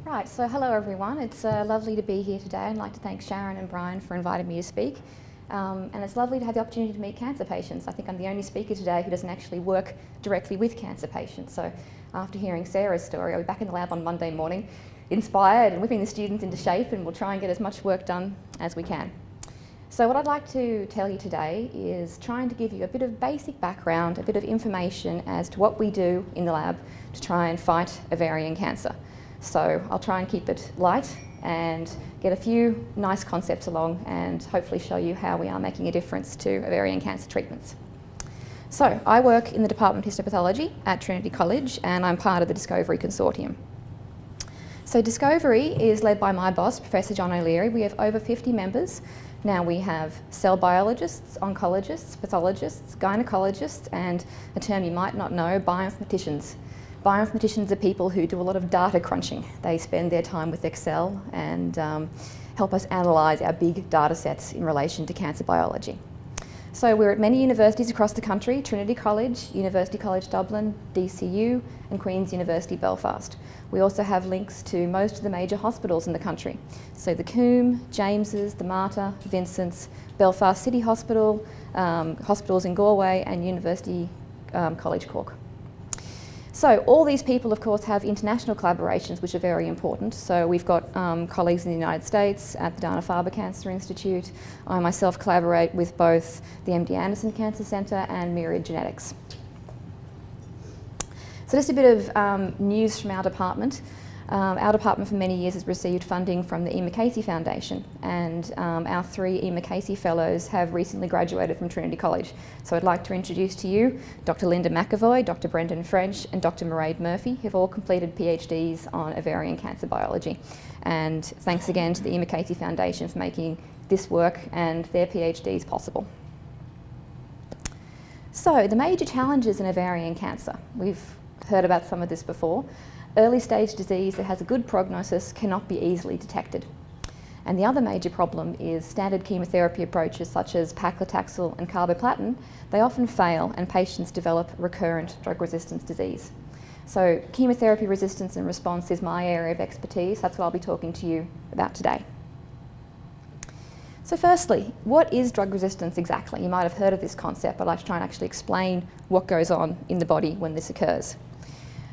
Right, so hello everyone. It's lovely to be here today. I'd like to thank Sharon and Brian for inviting me to speak. And it's lovely to have the opportunity to meet cancer patients. I think I'm the only speaker today who doesn't actually work directly with cancer patients. So after hearing Sarah's story, I'll be back in the lab on Monday morning, inspired and whipping the students into shape, and we'll try and get as much work done as we can. So what I'd like to tell you today is trying to give you a bit of basic background, a bit of information as to what we do in the lab to try and fight ovarian cancer. So I'll try and keep it light and get a few nice concepts along and hopefully show you how we are making a difference to ovarian cancer treatments. So I work in the Department of Histopathology at Trinity College, and I'm part of the DISCOVARY consortium. So DISCOVARY is led by my boss, Professor John O'Leary. We have over 50 members. Now we have cell biologists, oncologists, pathologists, gynecologists, and a term you might not know, bioinformaticians. Bioinformaticians are people who do a lot of data crunching. They spend their time with Excel and help us analyse our big data sets in relation to cancer biology. So we're at many universities across the country: Trinity College, University College Dublin, DCU, and Queen's University Belfast. We also have links to most of the major hospitals in the country. So the Coombe, James's, the Mater, Vincent's, Belfast City Hospital, hospitals in Galway, and University College Cork. So all these people, of course, have international collaborations which are very important. So we've got colleagues in the United States at the Dana-Farber Cancer Institute. I myself collaborate with both the MD Anderson Cancer Centre and Myriad Genetics. So just a bit of news from our department. Our department for many years has received funding from the E. Casey Foundation, and our 3 E. Casey Fellows have recently graduated from Trinity College. So I'd like to introduce to you Dr. Linda McAvoy, Dr. Brendan French, and Dr. Mairead Murphy, who've all completed PhDs on ovarian cancer biology. And thanks again to the E. Casey Foundation for making this work and their PhDs possible. So the major challenges in ovarian cancer. We've heard about some of this before. Early stage disease that has a good prognosis cannot be easily detected. And the other major problem is standard chemotherapy approaches such as paclitaxel and carboplatin. They often fail and patients develop recurrent drug resistance disease. So chemotherapy resistance and response is my area of expertise. That's what I'll be talking to you about today. So firstly, what is drug resistance exactly? You might have heard of this concept, but I'd like to try and actually explain what goes on in the body when this occurs.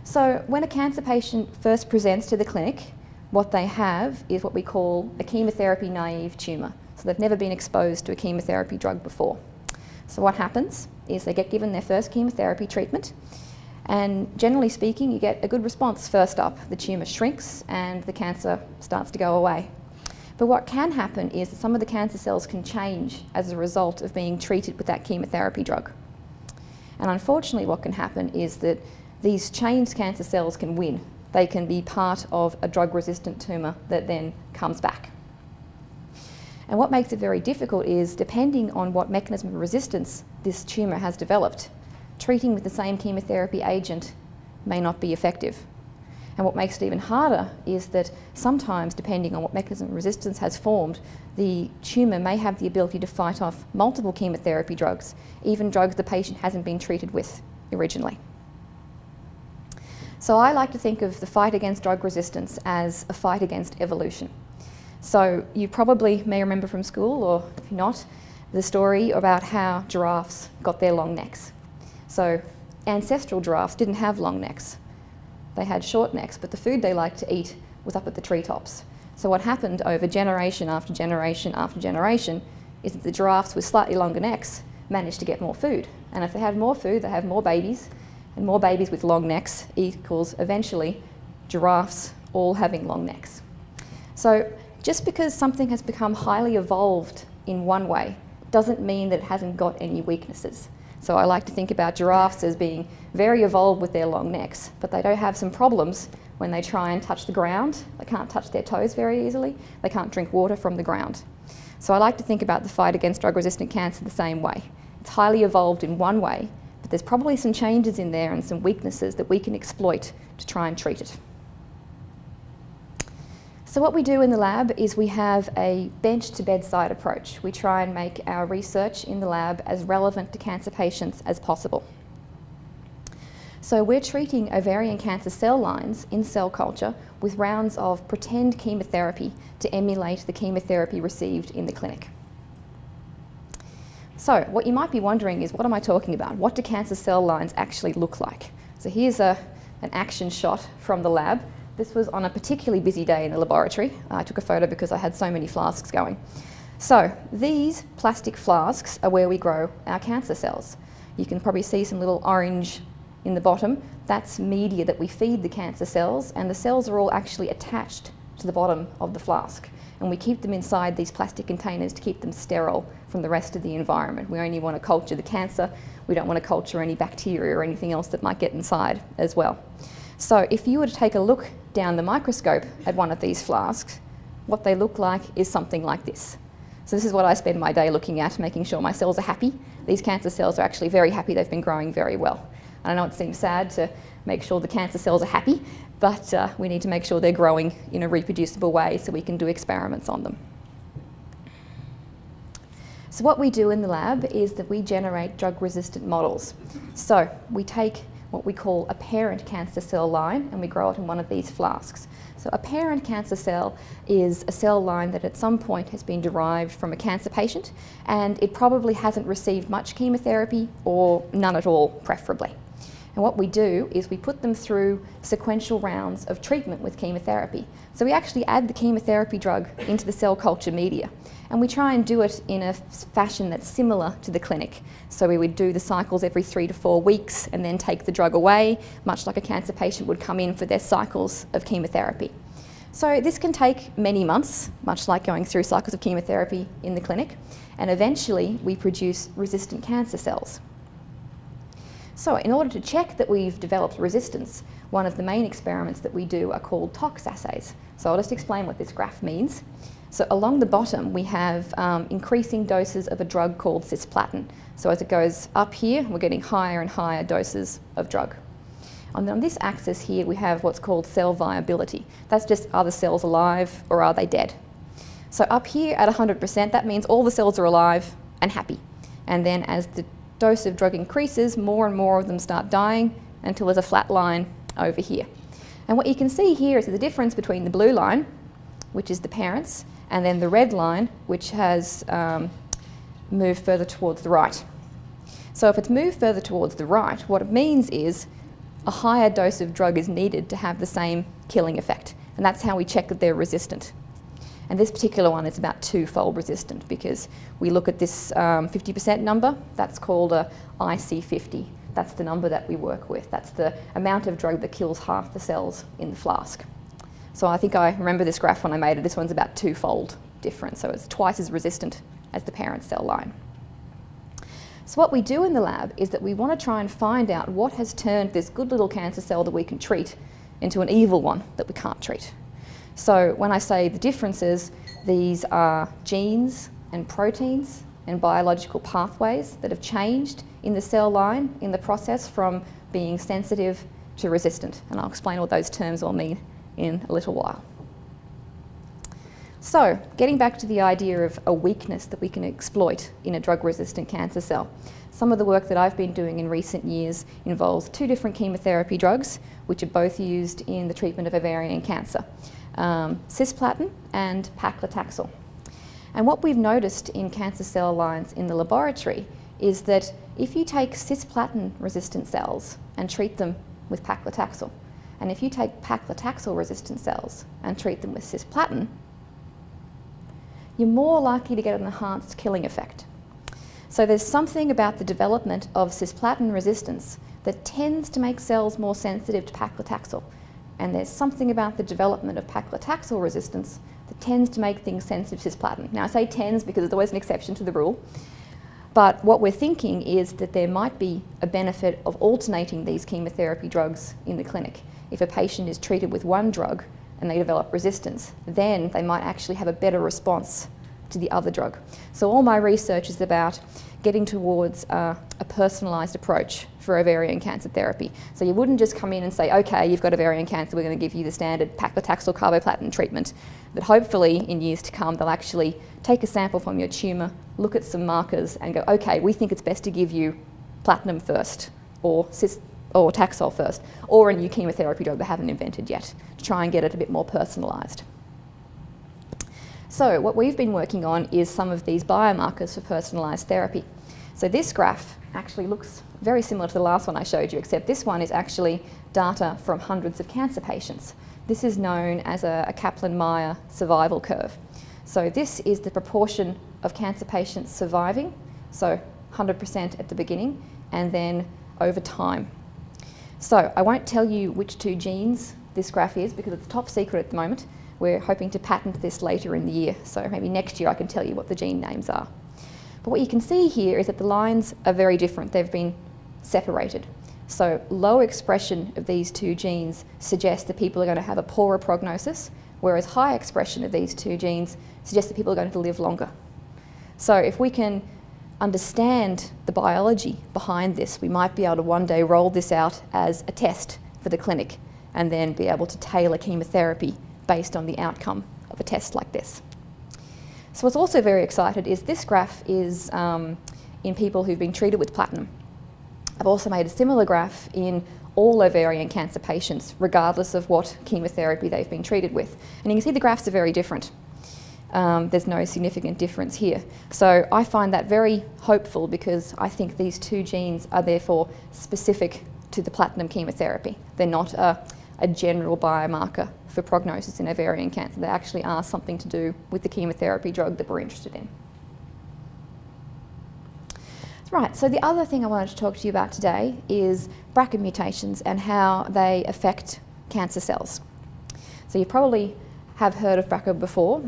So when a cancer patient first presents to the clinic, what they have is what we call a chemotherapy-naive tumour. So they've never been exposed to a chemotherapy drug before. So what happens is they get given their first chemotherapy treatment, and generally speaking, you get a good response first up. The tumour shrinks and the cancer starts to go away. But what can happen is that some of the cancer cells can change as a result of being treated with that chemotherapy drug. And unfortunately, what can happen is that these changed cancer cells can win. They can be part of a drug-resistant tumour that then comes back. And what makes it very difficult is, depending on what mechanism of resistance this tumour has developed, treating with the same chemotherapy agent may not be effective. And what makes it even harder is that sometimes, depending on what mechanism of resistance has formed, the tumour may have the ability to fight off multiple chemotherapy drugs, even drugs the patient hasn't been treated with originally. So I like to think of the fight against drug resistance as a fight against evolution. So you probably may remember from school, or if not, the story about how giraffes got their long necks. So ancestral giraffes didn't have long necks. They had short necks, but the food they liked to eat was up at the treetops. So what happened over generation after generation after generation is that the giraffes with slightly longer necks managed to get more food. And if they have more food, they have more babies. And more babies with long necks equals eventually giraffes all having long necks. So just because something has become highly evolved in one way doesn't mean that it hasn't got any weaknesses. So I like to think about giraffes as being very evolved with their long necks, but they do have some problems when they try and touch the ground. They can't touch their toes very easily. They can't drink water from the ground. So I like to think about the fight against drug-resistant cancer the same way. It's highly evolved in one way, but there's probably some changes in there and some weaknesses that we can exploit to try and treat it. So what we do in the lab is we have a bench-to-bedside approach. We try and make our research in the lab as relevant to cancer patients as possible. So we're treating ovarian cancer cell lines in cell culture with rounds of pretend chemotherapy to emulate the chemotherapy received in the clinic. So what you might be wondering is, what am I talking about? What do cancer cell lines actually look like? So here's an action shot from the lab. This was on a particularly busy day in the laboratory. I took a photo because I had so many flasks going. So these plastic flasks are where we grow our cancer cells. You can probably see some little orange in the bottom. That's media that we feed the cancer cells, and the cells are all actually attached to the bottom of the flask. And we keep them inside these plastic containers to keep them sterile from the rest of the environment. We only want to culture the cancer. We don't want to culture any bacteria or anything else that might get inside as well. So if you were to take a look down the microscope at one of these flasks, what they look like is something like this. So this is what I spend my day looking at, making sure my cells are happy. These cancer cells are actually very happy. They've been growing very well. I know it seems sad to make sure the cancer cells are happy, but we need to make sure they're growing in a reproducible way so we can do experiments on them. So what we do in the lab is that we generate drug-resistant models. So we take what we call a parent cancer cell line and we grow it in one of these flasks. So a parent cancer cell is a cell line that at some point has been derived from a cancer patient, and it probably hasn't received much chemotherapy or none at all, preferably. And what we do is we put them through sequential rounds of treatment with chemotherapy. So we actually add the chemotherapy drug into the cell culture media, and we try and do it in a fashion that's similar to the clinic. So we would do the cycles every 3 to 4 weeks and then take the drug away, much like a cancer patient would come in for their cycles of chemotherapy. So this can take many months, much like going through cycles of chemotherapy in the clinic, and eventually we produce resistant cancer cells. So in order to check that we've developed resistance, one of the main experiments that we do are called tox assays. So I'll just explain what this graph means. So along the bottom we have increasing doses of a drug called cisplatin. So as it goes up here, we're getting higher and higher doses of drug. And on this axis here we have what's called cell viability. That's just, are the cells alive or are they dead? So up here at 100%, that means all the cells are alive and happy. And then as the dose of drug increases, more and more of them start dying until there's a flat line over here. And what you can see here is the difference between the blue line, which is the parents, and then the red line, which has moved further towards the right. So if it's moved further towards the right, what it means is a higher dose of drug is needed to have the same killing effect. And that's how we check that they're resistant. And this particular one is about 2-fold resistant because we look at this 50% number, that's called a IC50. That's the number that we work with. That's the amount of drug that kills half the cells in the flask. So I think I remember this graph when I made it. This one's about 2-fold different, so it's twice as resistant as the parent cell line. So what we do in the lab is that we want to try and find out what has turned this good little cancer cell that we can treat into an evil one that we can't treat. So when I say the differences, these are genes and proteins and biological pathways that have changed in the cell line in the process from being sensitive to resistant. And I'll explain what those terms all mean in a little while. So getting back to the idea of a weakness that we can exploit in a drug-resistant cancer cell. Some of the work that I've been doing in recent years involves 2 different chemotherapy drugs, which are both used in the treatment of ovarian cancer. Cisplatin and paclitaxel. And what we've noticed in cancer cell lines in the laboratory is that if you take cisplatin resistant cells and treat them with paclitaxel, and if you take paclitaxel resistant cells and treat them with cisplatin, you're more likely to get an enhanced killing effect. So there's something about the development of cisplatin resistance that tends to make cells more sensitive to paclitaxel. And there's something about the development of paclitaxel resistance that tends to make things sensitive to cisplatin. Now I say tends because there's always an exception to the rule, but what we're thinking is that there might be a benefit of alternating these chemotherapy drugs in the clinic. If a patient is treated with one drug and they develop resistance, then they might actually have a better response to the other drug. So all my research is about getting towards a personalised approach for ovarian cancer therapy. So you wouldn't just come in and say, okay, you've got ovarian cancer, we're going to give you the standard paclitaxel carboplatin treatment. That hopefully in years to come they'll actually take a sample from your tumour, look at some markers and go, okay, we think it's best to give you platinum first or or Taxol first, or a new chemotherapy drug they haven't invented yet, to try and get it a bit more personalised. So what we've been working on is some of these biomarkers for personalised therapy. So this graph actually looks very similar to the last one I showed you, except this one is actually data from hundreds of cancer patients. This is known as a Kaplan-Meier survival curve. So this is the proportion of cancer patients surviving, so 100% at the beginning, and then over time. So I won't tell you which two genes this graph is because it's top secret at the moment. We're hoping to patent this later in the year, so maybe next year I can tell you what the gene names are. But what you can see here is that the lines are very different. They've been separated. So low expression of these two genes suggests that people are going to have a poorer prognosis, whereas high expression of these two genes suggests that people are going to live longer. So if we can understand the biology behind this, we might be able to one day roll this out as a test for the clinic and then be able to tailor chemotherapy based on the outcome of a test like this. So what's also very excited is this graph is in people who've been treated with platinum. I've also made a similar graph in all ovarian cancer patients, regardless of what chemotherapy they've been treated with. And you can see the graphs are very different. There's no significant difference here. So I find that very hopeful because I think these two genes are therefore specific to the platinum chemotherapy. They're not a general biomarker for prognosis in ovarian cancer. They actually are something to do with the chemotherapy drug that we're interested in. Right, so the other thing I wanted to talk to you about today is BRCA mutations and how they affect cancer cells. So you probably have heard of BRCA before.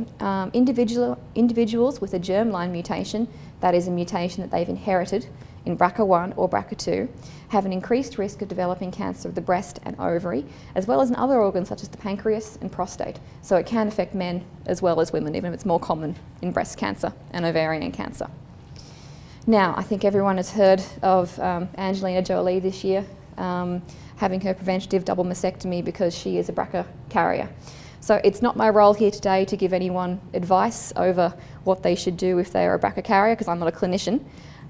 Individuals with a germline mutation, that is a mutation that they've inherited in BRCA1 or BRCA2, have an increased risk of developing cancer of the breast and ovary, as well as in other organs such as the pancreas and prostate. So it can affect men as well as women, even if it's more common in breast cancer and ovarian cancer. Now, I think everyone has heard of Angelina Jolie this year having her preventative double mastectomy because she is a BRCA carrier. So it's not my role here today to give anyone advice over what they should do if they are a BRCA carrier, because I'm not a clinician.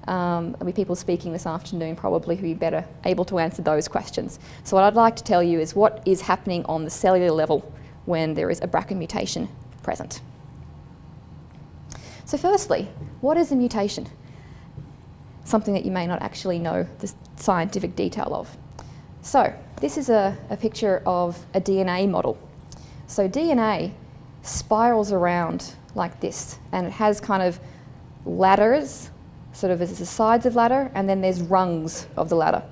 There'll be people speaking this afternoon probably who will be better able to answer those questions. So what I'd like to tell you is what is happening on the cellular level when there is a BRCA mutation present. So firstly, what is a mutation? Something that you may not actually know the scientific detail of. So this is a picture of a DNA model. So DNA spirals around like this, and it has kind of ladders, sort of as the sides of ladder, and then there's rungs of the ladder.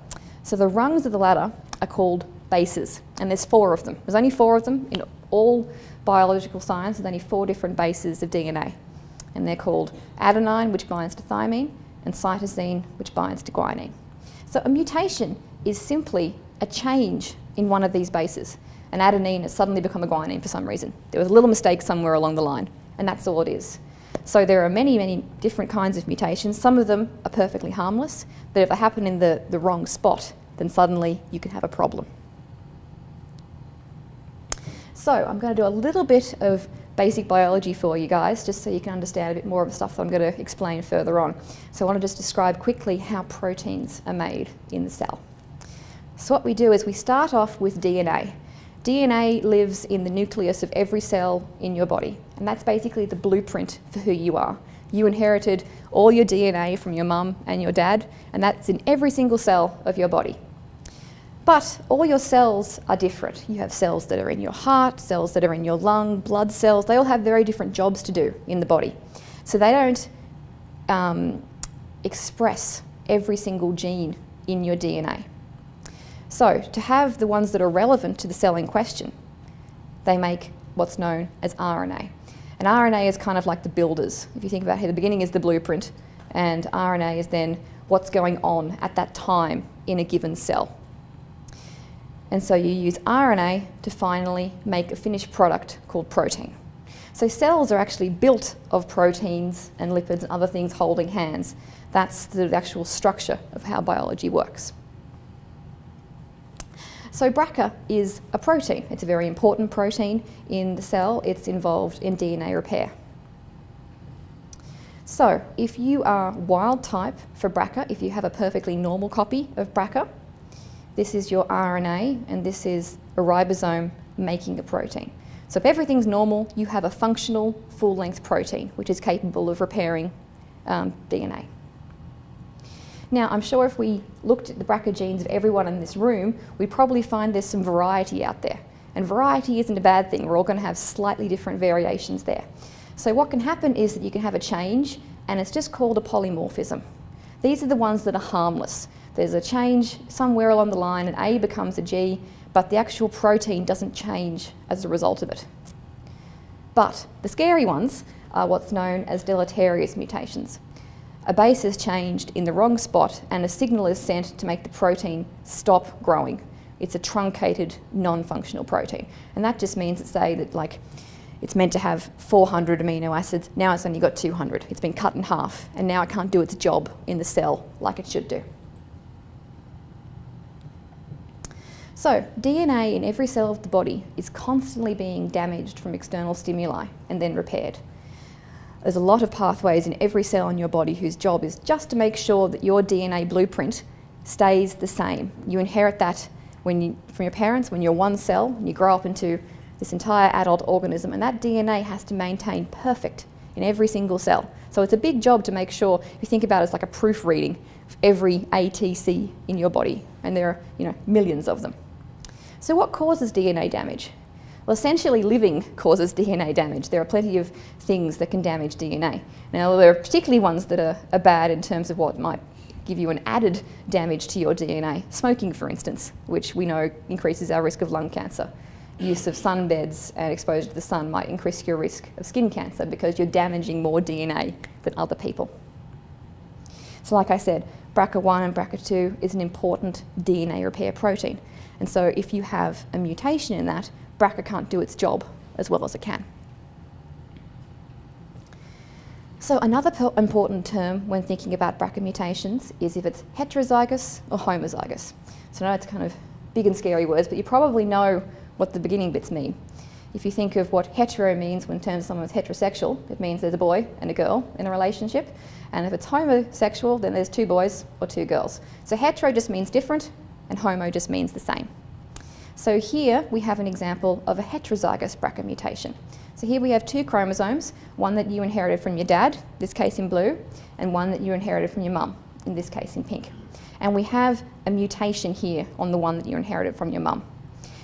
So the rungs of the ladder are called bases, and there's 4 of them. There's only 4 of them in all biological science. There's only 4 different bases of DNA, and they're called adenine, which binds to thymine, and cytosine, which binds to guanine. So a mutation is simply a change in one of these bases. An adenine has suddenly become a guanine for some reason. There was a little mistake somewhere along the line, and that's all it is. So there are many, many different kinds of mutations. Some of them are perfectly harmless, but if they happen in the wrong spot, then suddenly you can have a problem. So I'm going to do a little bit of basic biology for you guys, just so you can understand a bit more of the stuff that I'm going to explain further on. So I want to just describe quickly how proteins are made in the cell. So what we do is we start off with DNA. DNA lives in the nucleus of every cell in your body, and that's basically the blueprint for who you are. You inherited all your DNA from your mum and your dad, and that's in every single cell of your body. But all your cells are different. You have cells that are in your heart, cells that are in your lung, blood cells. They all have very different jobs to do in the body. So they don't express every single gene in your DNA. So to have the ones that are relevant to the cell in question, they make what's known as RNA. And RNA is kind of like the builders. If you think about it, the beginning is the blueprint, and RNA is then what's going on at that time in a given cell. And so you use RNA to finally make a finished product called protein. So cells are actually built of proteins and lipids and other things holding hands. That's the actual structure of how biology works. So BRCA is a protein. It's a very important protein in the cell. It's involved in DNA repair. So if you are wild type for BRCA, if you have a perfectly normal copy of BRCA, this is your RNA, and this is a ribosome making a protein. So if everything's normal, you have a functional full-length protein, which is capable of repairing DNA. Now, I'm sure if we looked at the BRCA genes of everyone in this room, we'd probably find there's some variety out there. And variety isn't a bad thing. We're all going to have slightly different variations there. So what can happen is that you can have a change, and it's just called a polymorphism. These are the ones that are harmless. There's a change somewhere along the line, and A becomes a G, but the actual protein doesn't change as a result of it. But the scary ones are what's known as deleterious mutations. A base is changed in the wrong spot, and a signal is sent to make the protein stop growing. It's a truncated, non-functional protein. And that just means that, say, that like it's meant to have 400 amino acids, now it's only got 200. It's been cut in half, and now it can't do its job in the cell like it should do. So DNA in every cell of the body is constantly being damaged from external stimuli and then repaired. There's a lot of pathways in every cell in your body whose job is just to make sure that your DNA blueprint stays the same. You inherit that from your parents when you're one cell, and you grow up into this entire adult organism, and that DNA has to maintain perfect in every single cell. So it's a big job to make sure, you think about it as like a proofreading of every ATC in your body, and there are millions of them. So what causes DNA damage? Well, essentially living causes DNA damage. There are plenty of things that can damage DNA. Now, there are particularly ones that are bad in terms of what might give you an added damage to your DNA. Smoking, for instance, which we know increases our risk of lung cancer. Use of sunbeds and exposure to the sun might increase your risk of skin cancer because you're damaging more DNA than other people. So like I said, BRCA1 and BRCA2 is an important DNA repair protein. And so if you have a mutation in that, BRCA can't do its job as well as it can. So another important term when thinking about BRCA mutations is if it's heterozygous or homozygous. So I know it's kind of big and scary words, but you probably know what the beginning bits mean. If you think of what hetero means when terms of someone is heterosexual, it means there's a boy and a girl in a relationship. And if it's homosexual, then there's two boys or two girls. So hetero just means different, and homo just means the same. So here we have an example of a heterozygous BRCA mutation. So here we have two chromosomes, one that you inherited from your dad, this case in blue, and one that you inherited from your mum, in this case in pink. And we have a mutation here on the one that you inherited from your mum.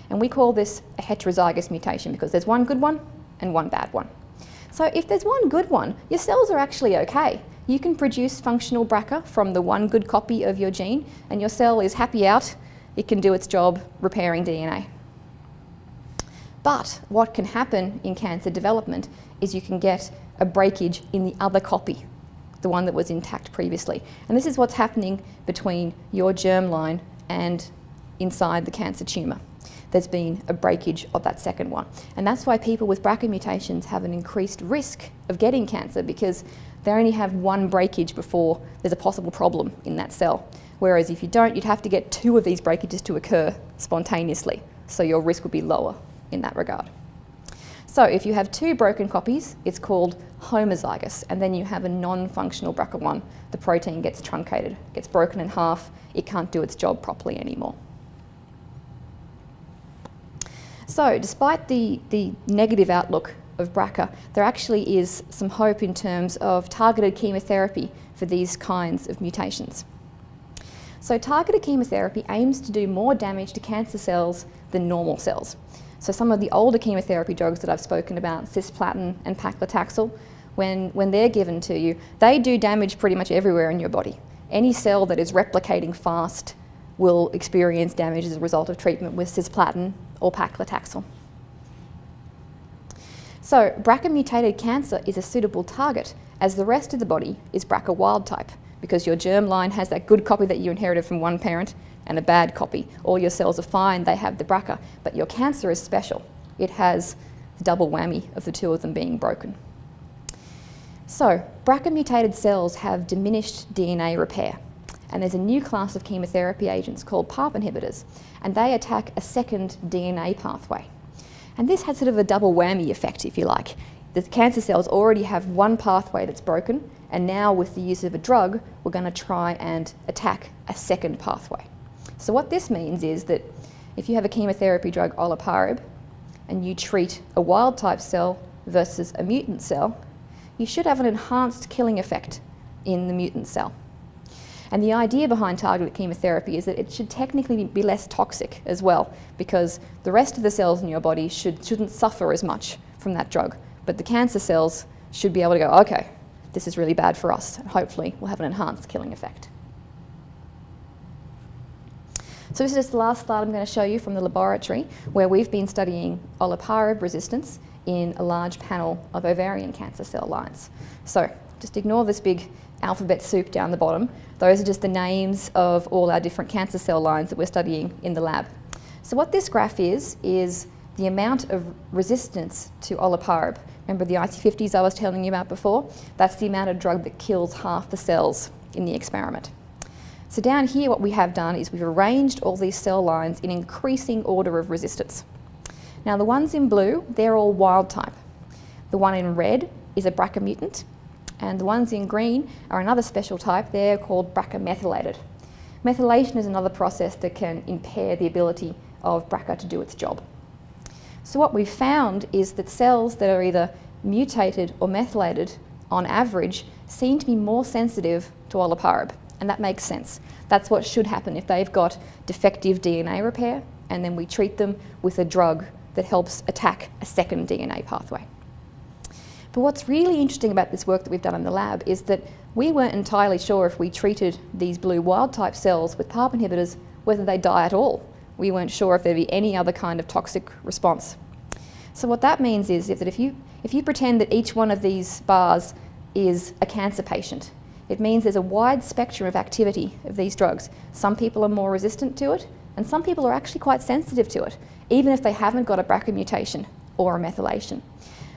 And we call this a heterozygous mutation because there's one good one and one bad one. So if there's one good one, your cells are actually okay. You can produce functional BRCA from the one good copy of your gene, and your cell is happy out. It can do its job repairing DNA. But what can happen in cancer development is you can get a breakage in the other copy, the one that was intact previously. And this is what's happening between your germline and inside the cancer tumour. There's been a breakage of that second one. And that's why people with BRCA mutations have an increased risk of getting cancer, because they only have one breakage before there's a possible problem in that cell. Whereas if you don't, you'd have to get two of these breakages to occur spontaneously. So your risk would be lower in that regard. So if you have two broken copies, it's called homozygous, and then you have a non-functional BRCA1. The protein gets truncated, gets broken in half, it can't do its job properly anymore. So despite the negative outlook of BRCA, there actually is some hope in terms of targeted chemotherapy for these kinds of mutations. So targeted chemotherapy aims to do more damage to cancer cells than normal cells. So some of the older chemotherapy drugs that I've spoken about, cisplatin and paclitaxel, when they're given to you, they do damage pretty much everywhere in your body. Any cell that is replicating fast will experience damage as a result of treatment with cisplatin or paclitaxel. So BRCA mutated cancer is a suitable target, as the rest of the body is BRCA wild type, because your germline has that good copy that you inherited from one parent and a bad copy. All your cells are fine, they have the BRCA, but your cancer is special. It has the double whammy of the two of them being broken. So BRCA mutated cells have diminished DNA repair, and there's a new class of chemotherapy agents called PARP inhibitors, and they attack a second DNA pathway. And this has sort of a double whammy effect, if you like. The cancer cells already have one pathway that's broken, and now with the use of a drug, we're going to try and attack a second pathway. So what this means is that if you have a chemotherapy drug, olaparib, and you treat a wild type cell versus a mutant cell, you should have an enhanced killing effect in the mutant cell. And the idea behind targeted chemotherapy is that it should technically be less toxic as well, because the rest of the cells in your body shouldn't suffer as much from that drug. But the cancer cells should be able to go, okay, this is really bad for us. Hopefully we'll have an enhanced killing effect. So this is the last slide I'm going to show you from the laboratory, where we've been studying olaparib resistance in a large panel of ovarian cancer cell lines. So just ignore this big alphabet soup down the bottom. Those are just the names of all our different cancer cell lines that we're studying in the lab. So what this graph is the amount of resistance to olaparib. Remember the IC50s I was telling you about before? That's the amount of drug that kills half the cells in the experiment. So down here what we have done is we've arranged all these cell lines in increasing order of resistance. Now the ones in blue, they're all wild type. The one in red is a Bracha mutant, and the ones in green are another special type. They're called Bracha methylated. Methylation is another process that can impair the ability of Bracha to do its job. So what we've found is that cells that are either mutated or methylated, on average, seem to be more sensitive to olaparib, and that makes sense. That's what should happen if they've got defective DNA repair, and then we treat them with a drug that helps attack a second DNA pathway. But what's really interesting about this work that we've done in the lab is that we weren't entirely sure if we treated these blue wild type cells with PARP inhibitors whether they die at all. We weren't sure if there'd be any other kind of toxic response. So what that means is that if you pretend that each one of these bars is a cancer patient, it means there's a wide spectrum of activity of these drugs. Some people are more resistant to it, and some people are actually quite sensitive to it, even if they haven't got a BRCA mutation or a methylation.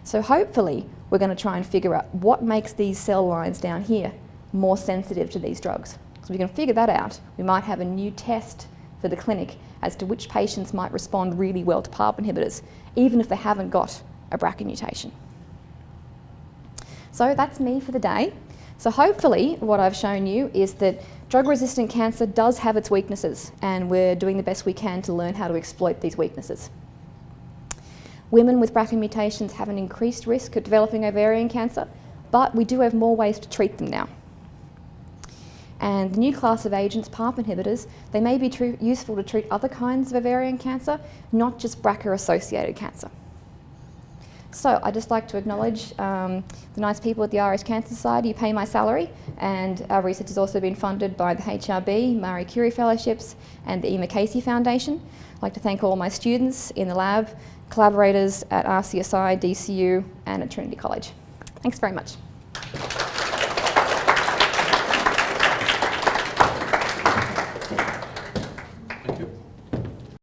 So hopefully we're going to try and figure out what makes these cell lines down here more sensitive to these drugs. So if we can figure that out, we might have a new test for the clinic as to which patients might respond really well to PARP inhibitors, even if they haven't got a BRCA mutation. So that's me for the day. So hopefully what I've shown you is that drug-resistant cancer does have its weaknesses, and we're doing the best we can to learn how to exploit these weaknesses. Women with BRCA mutations have an increased risk of developing ovarian cancer, but we do have more ways to treat them now. And the new class of agents, PARP inhibitors, they may be useful to treat other kinds of ovarian cancer, not just BRCA-associated cancer. So I'd just like to acknowledge the nice people at the Irish Cancer Society who pay my salary, and our research has also been funded by the HRB, Marie Curie Fellowships, and the Emma Casey Foundation. I'd like to thank all my students in the lab, collaborators at RCSI, DCU, and at Trinity College. Thanks very much.